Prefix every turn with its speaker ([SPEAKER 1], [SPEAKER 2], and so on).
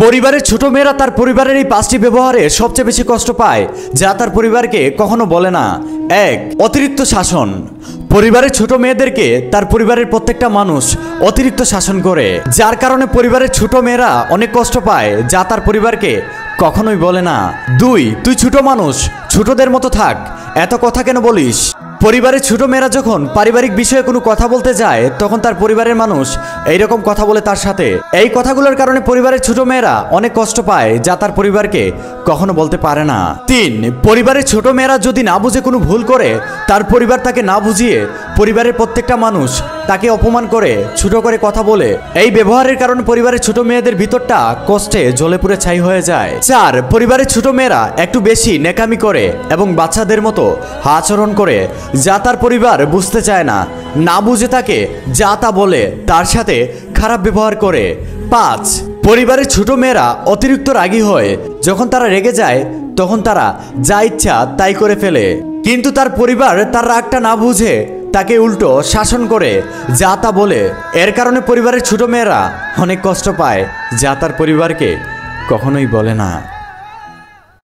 [SPEAKER 1] পরিবারের ছোট মেয়েরা তার পরিবারের এই 5টি ব্যবহারে সবচেয়ে বেশি কষ্ট পায়, যা তার পরিবারকে কখনো বলে না। 1. অতিরিক্ত শাসন। পরিবারের ছোট মেয়েদেরকে তার পরিবারের প্রত্যেকটা মানুষ অতিরিক্ত শাসন করে, যার কারণে পরিবারের ছোট মেয়েরা অনেক কষ্ট পায়, যা তার পরিবারকে কখনোই বলে না। 2. তুই ছোট মানুষ, ছোটদের মতো থাক, এত কথা কেন বলিস? পরিবারের ছোট মেয়েরা যখন পারিবারিক বিষয়ে কোনো কথা বলতে যায়, তখন তার পরিবারের মানুষ এইরকম কথা বলে তার সাথে। এই কথাগুলোর কারণে পরিবারের ছোট মেয়েরা অনেক কষ্ট পায়, যা তার পরিবারকে কখনো বলতে পারে না। 3. পরিবারের ছোট মেয়েরা যদি না বুঝে কোনো ভুল করে, তার পরিবার তাকে না বুঝিয়ে পরিবারের প্রত্যেকটা মানুষ তাকে অপমান করে, ছোট করে কথা বলে। এই ব্যবহারের কারণে পরিবারের ছোট মেয়েদের ভিতরটা কষ্টে জ্বলে পুড়ে ছাই হয়ে যায়। 4. পরিবারের ছোট মেয়েরা একটু বেশি নেকামি করে এবং বাচ্চাদের মতো আচরণ করে, যা তার পরিবার বুঝতে চায় না। না বুঝে তাকে যা তা বলে, তার সাথে খারাপ ব্যবহার করে। 5. পরিবারের ছোট মেয়েরা অতিরিক্ত রাগী হয়। যখন তারা রেগে যায়, তখন তারা যা ইচ্ছা তাই করে ফেলে, কিন্তু তার পরিবার তার রাগটা না বুঝে তাকে উল্টো শাসন করে, যা তা বলে। এর কারণে পরিবারের ছোট মেয়েরা অনেক কষ্ট পায়, যা তার পরিবারকে কখনোই বলে না।